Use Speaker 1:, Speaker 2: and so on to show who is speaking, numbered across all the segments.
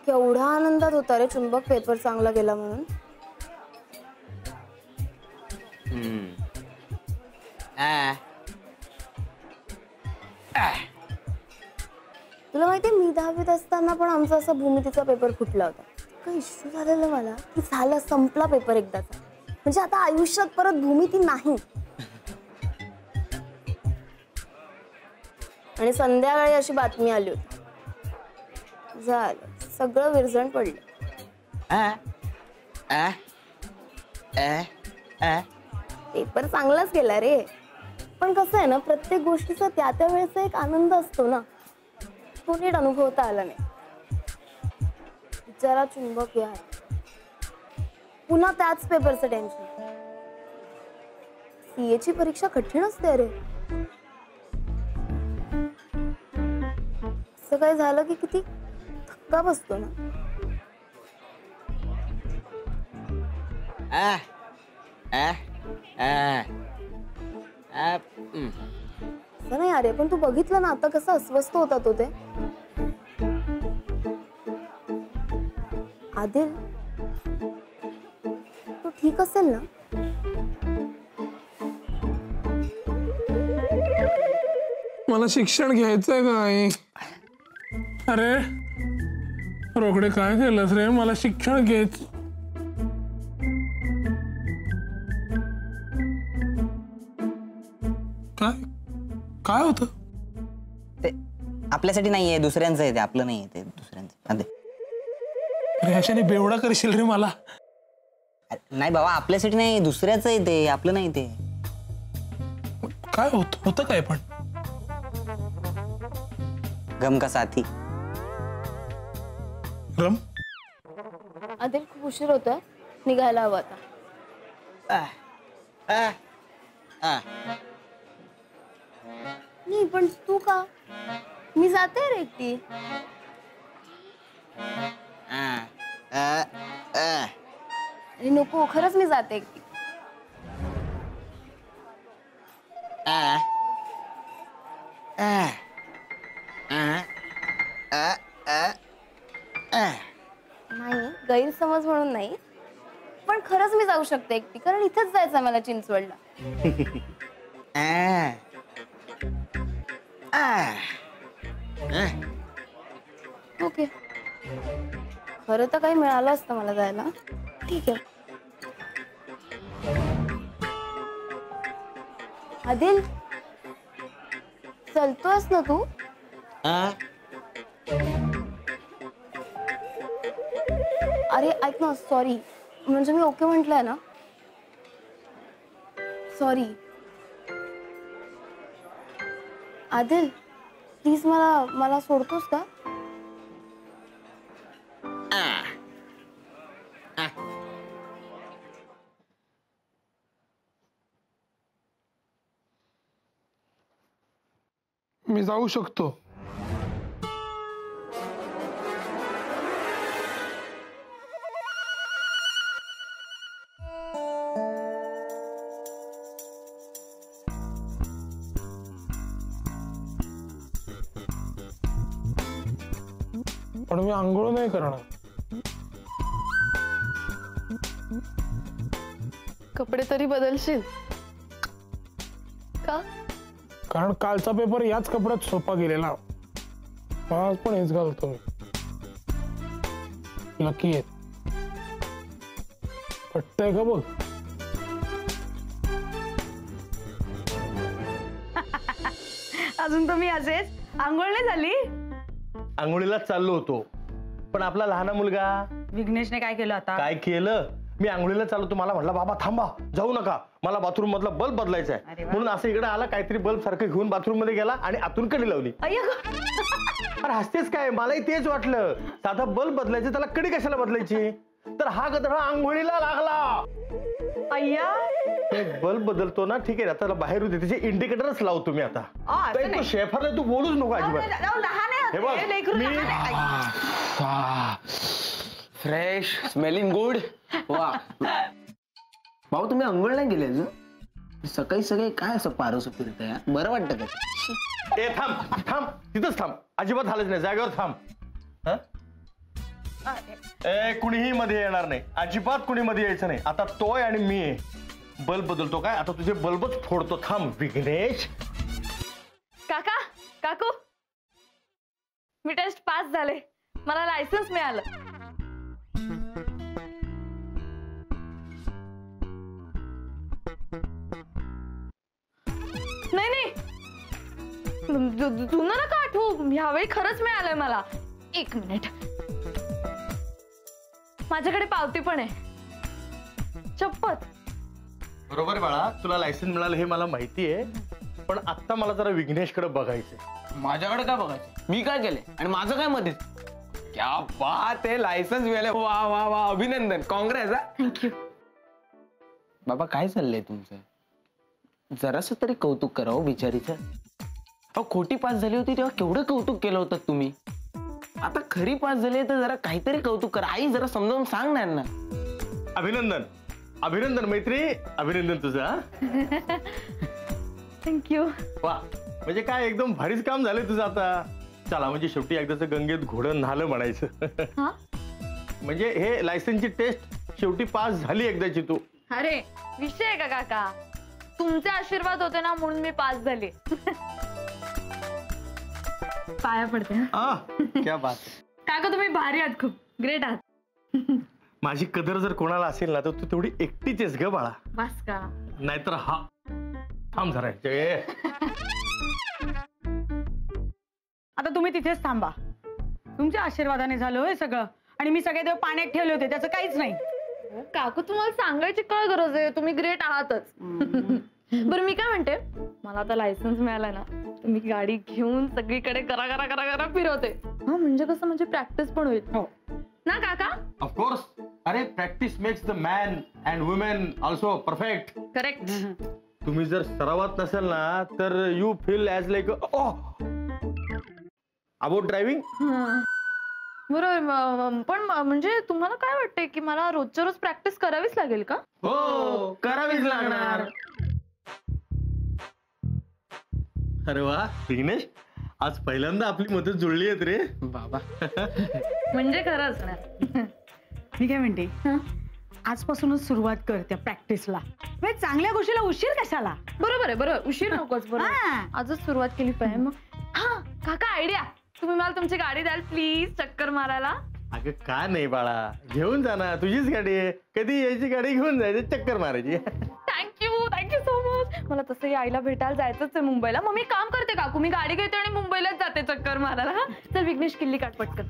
Speaker 1: केवढा आनंदात होता रे चुंबक पेपर चांगला गेला म्हणून. तुला माहितीये मी 10वीत असताना पण आमचा असा भूमितीचा पेपर फुटला होता. काही इश्यू झालेला मला की झालं संपला पेपर एकदाचा, म्हणजे आता आयुष्यात परत भूमिती नाही. आणि संध्याकाळी अशी बातमी आली होती, झालं सगळं विरजण पडलं. पेपर चांगलाच गेला रे, पण कसं आहे ना प्रत्येक गोष्टीचा त्या त्या वेळेचा एक आनंद असतो ना, तो नीट अनुभवता आला नाही. बिचारा चुंबक यार, पुन्हा त्याच पेपरचं टेन्शन. सीएची परीक्षा कठीण असते रे. असं काय झालं की किती धक्का बसतो ना. असं नाही अरे, पण तू बघितलं ना आता कसं अस्वस्थ होता तो. ते आदिल, तू ठीक असेल ना?
Speaker 2: मला शिक्षण घ्यायचंय काय? अरे रोकडे काय केलंस रे? मला शिक्षण घ्यायचं. काय काय होतं
Speaker 3: ते? आपल्यासाठी नाहीये, दुसऱ्यांचं आहे ते, आपलं नाहीये ते, दुसऱ्यांचं.
Speaker 2: अरे अशाने बेवडा करशील रे मला.
Speaker 3: नाही बाबा, आपल्यासाठी नाही, दुसऱ्याचं आहे ते, आपलं नाही ते.
Speaker 2: काय होतं काय पण?
Speaker 3: गम का साथी.
Speaker 2: रम
Speaker 1: आदिल खूप उशीर होतोय, निघायला हवं आता. नाही पण तू का? मी जाते रे एकटी. अरे नको, खरंच मी जाते एकटी. नाही गैरसमज म्हणून नाही, पण खरंच मी जाऊ शकते एकटी, कारण इथेच जायचं मला चिंचवडला. ओके, खरं तर काही मिळालं असतं मला जायला. ठीक आहे. आदिल, चलतोयस ना तू? अरे ऐक ना, सॉरी, म्हणजे मी ओके म्हटलंय ना? सॉरी आदिल, प्लीज मला सोडतोस का?
Speaker 2: मी जाऊ शकतो. पण मी आंघोळ नाही करणार.
Speaker 1: कपडे तरी बदलशील का?
Speaker 2: कारण कालचा पेपर याच कपड्यात सोपा गेलेला, आज पण हेच घालतो मी. नक्की आहे, पटतंय का बघ.
Speaker 4: अजून तुम्ही असेच? आंघोळ नाही झाली?
Speaker 5: आंघोळीला चाललो होतो, पण आपला लहान मुलगा
Speaker 4: विघ्नेशने काय केलं आता?
Speaker 5: काय केलं? मी आंघोळीला चाललो, मला म्हटलं बाबा थांबा, जाऊ नका, मला बाथरूम मधला बल्ब बदलायचा आहे. म्हणून असं इकडे आला, काहीतरी बल्ब सारखं घेऊन बाथरूम मध्ये गेला आणि आतून कडी लावली. अरे हसतेच काय? मलाही तेच वाटलं, साधा बल्ब बदलायचं, त्याला कडी कशाला बदलायची? तर हा गधडा आंघोळीला लागला.
Speaker 4: अय्या,
Speaker 5: बल्ब बदलतो ना, ठीक आहे, आता बाहेर होते, त्याचे इंडिकेटरच लावतो तुम्ही आता. तू शेफरला तू बोलूच नको अजिबात. हे बघ, मी
Speaker 6: फ्रेश स्मेलिंग गुड. वा भाऊ, तुम्ही अंघोळ नाही गेले ना? सकाळी सकाळी काय असं पारोसं फिरतंय? बरं वाटतं का?
Speaker 5: ए थांब थांब, तिथंच थांब, अजिबात हालच नाही, जागेवर थांब. कुणीही मध्ये येणार नाही, अजिबात कुणी मध्ये यायचं नाही. आता तोय आणि मी आहे. बल्ब बदलतो काय, आता तुझे बल्बच फोडतो. थांब विघ्नेश.
Speaker 4: काका काकू, मी टेस्ट पास झाले, मला लायसन्स मिळालं. नाही नाही, जुनं नका आठवू, ह्यावेळी खरंच मिळालंय मला. 1 मिनिट, माझ्याकडे पावती पण आहे, शपथ.
Speaker 5: बरोबर आहे बाळा, तुला लायसन्स मिळालं हे मला माहिती आहे, पण आता मला जरा विघ्नेशकडे बघायचंय.
Speaker 6: माझ्याकडे काय बघायचं, मी काय केलंय आणि माझं काय मध्ये? क्या बात आहे, लायसन्स मिळालं. वा वा वा, अभिनंदन, काँग्रेस.
Speaker 4: थँक्यू.
Speaker 6: बाबा काय चाललंय तुमचं? जरास तरी कौतुक करावं बिचारीचं. अहो खोटी पास झाली होती तेव्हा केवढं कौतुक केलं होतं तुम्ही. आता खरी पास झाली तर जरा काहीतरी कौतुक करा. आई जरा समजावून सांग ना यांना.
Speaker 5: अभिनंदन अभिनंदन मैत्री, अभिनंदन तुझं.
Speaker 4: थँक्यू.
Speaker 5: वा, म्हणजे काय एकदम भारीच काम झालंय तुझं आता. चला, म्हणजे शेवटी एकदाच गंगेत घोडं न्हालं म्हणायचं. म्हणजे हे लायसन्सची टेस्ट शेवटी पास झाली एकदाची तू.
Speaker 4: अरे विषय आहे का काका, तुमचे आशीर्वाद होते ना म्हणून मी पास झाले. पाया पडते.
Speaker 5: क्या बात.
Speaker 4: काका तुम्ही भारी आहात, खूप ग्रेट आहात.
Speaker 5: माझी कदर जर कोणाला असेल ना तर तू तेवढी एकटीच आहेस ग बाळा.
Speaker 4: बस का.
Speaker 5: नाहीतर हा थांब जरा.
Speaker 7: आता तुम्ही तिथेच थांबा. तुमच्या आशीर्वादाने झालं होय सगळं, आणि मी सगळे देव पाण्यात ठेवले होते, त्याचं काहीच नाही.
Speaker 4: काकू तुम्हाला सांगायची काय गरज आहे, तुम्ही ग्रेट आहातच. बरं मी काय म्हणते, मला आता लायसन्स मिळालं ना, तर मी गाडी घेऊन सगळीकडे करा करा करा करा फिरवते. हा म्हणजे कसं, म्हणजे प्रॅक्टिस पण होईल.
Speaker 7: हो
Speaker 4: ना काका?
Speaker 5: ऑफकोर्स. अरे practice makes the man and women also perfect.
Speaker 4: Correct.
Speaker 5: तुम्ही जर सरावात नसेल ना तर you feel as like about driving.
Speaker 4: बरोबर. पण म्हणजे तुम्हाला काय वाटतंय की मला रोजच्या रोज प्रॅक्टिस करावीच लागेल का?
Speaker 6: हो, करावीच लागणार.
Speaker 5: अरे वा विघ्नेश, आज पहिल्यांदा आपली मदत जुळली आहेत रे
Speaker 6: बाबा.
Speaker 4: म्हणजे खरं असणार.
Speaker 7: मी काय म्हणते, आजपासूनच सुरुवात कर त्या प्रॅक्टिसला. म्हणजे चांगल्या गोष्टीला उशीर कशाला.
Speaker 4: बरोबर आहे, बरोबर. उशीर नकोच. बरोबर, आजच सुरुवात केली पाहिजे. मग हा काका, आयडिया. तुम्ही मला तुमची गाडी द्याल प्लीज चक्कर मारायला?
Speaker 5: अगं का नाही बाळा, घेऊन जा ना, तुझीच गाडी आहे. कधी यायची गाडी घेऊन जायची, चक्कर मारायची.
Speaker 4: Thank you so much. मला तसंही आईला भेटायला जायचंच आहे मुंबईला. मग मी काम करते काकू, मी गाडी घेते आणि मुंबईलाच जाते चक्कर मारायला. चल विघ्नेश, किल्ली काट पटकन.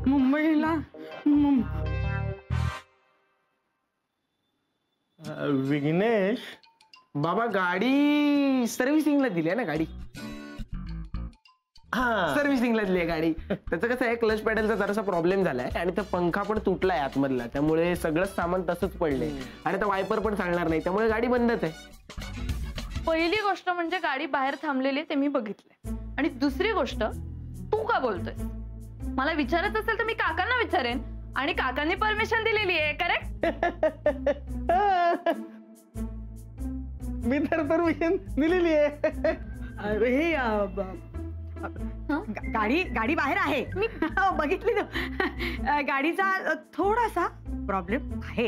Speaker 7: मुंबईला
Speaker 5: विघ्नेश,
Speaker 6: बाबा गाडी सर्व्हिसिंगला दिली आहे ना. गाडी सर्व्हिसिंगला दिली आहे गाडी. त्याचं कसं आहे, क्लच पॅडलचा जरासा प्रॉब्लेम झालाय आणि तो पंखा पण तुटलाय आतमधला, त्यामुळे सगळंच सामान तसंच पडलंय आणि आता वायपर पण चालणार नाही, त्यामुळे गाडी बंदच आहे.
Speaker 4: पहिली गोष्ट म्हणजे गाडी बाहेर थांबलेली ते मी बघितलंय, आणि दुसरी गोष्ट तू का बोलतोय. मला विचारत असेल तर मी काकांना विचारेन, आणि काकांनी परमिशन दिलेली आहे. करेक्ट.
Speaker 5: मी तर परमिशन दिलेली आहे.
Speaker 7: हे गाडी बाहेर आहे. मी बघितली गाडीचा थोडासा प्रॉब्लेम आहे.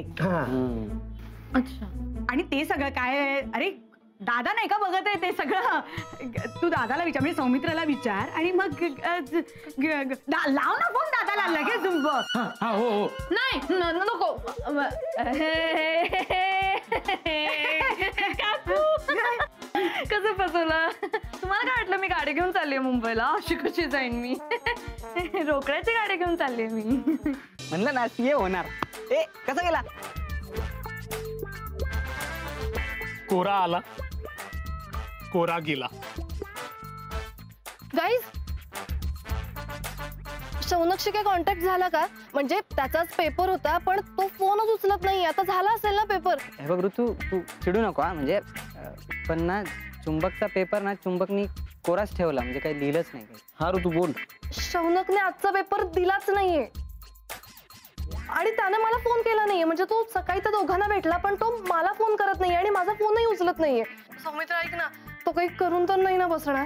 Speaker 4: अच्छा.
Speaker 7: आणि ते सगळं काय, अरे दादा नाही का बघत आहे ते सगळं. तू दादाला विचार, म्हणजे सौमित्राला विचार, आणि मग लाव ना फोन दादाला लगेच.
Speaker 6: हो
Speaker 4: नाही नको. कसं फसवलं तुम्हाला? काय वाटलं मी गाडी घेऊन चाललीये मुंबईला? अशी कशी जाईन मी? रोकड्याची गाडी घेऊन चाललीये मी.
Speaker 3: म्हणलं ना सीए होणार. ए कसा गेला?
Speaker 2: कोरा आला, कोरा गेला.
Speaker 1: गाईज, शौनकशी काय कॉन्टॅक्ट झाला का? म्हणजे त्याचाच पेपर होता पण तो फोनच उचलत नाही. आता झाला असेल ना पेपर?
Speaker 3: हे बघ ऋतू, तू चिडू नको हा. म्हणजे पण ना चुंबकचा पेपर ना चुंबकनी कोराच ठेवला, म्हणजे काही लिहिलंच नाही.
Speaker 6: हा ऋतू बोल.
Speaker 1: शौनकने आजचा पेपर दिलाच नाहीये आणि त्याने मला फोन केला नाहीये. म्हणजे तो सकाळी तर दोघांना भेटला पण तो मला फोन करत नाहीये आणि माझा फोनही उचलत नाहीये. सौमित्र ऐक ना, तो काही करून तर नाही ना बसणार?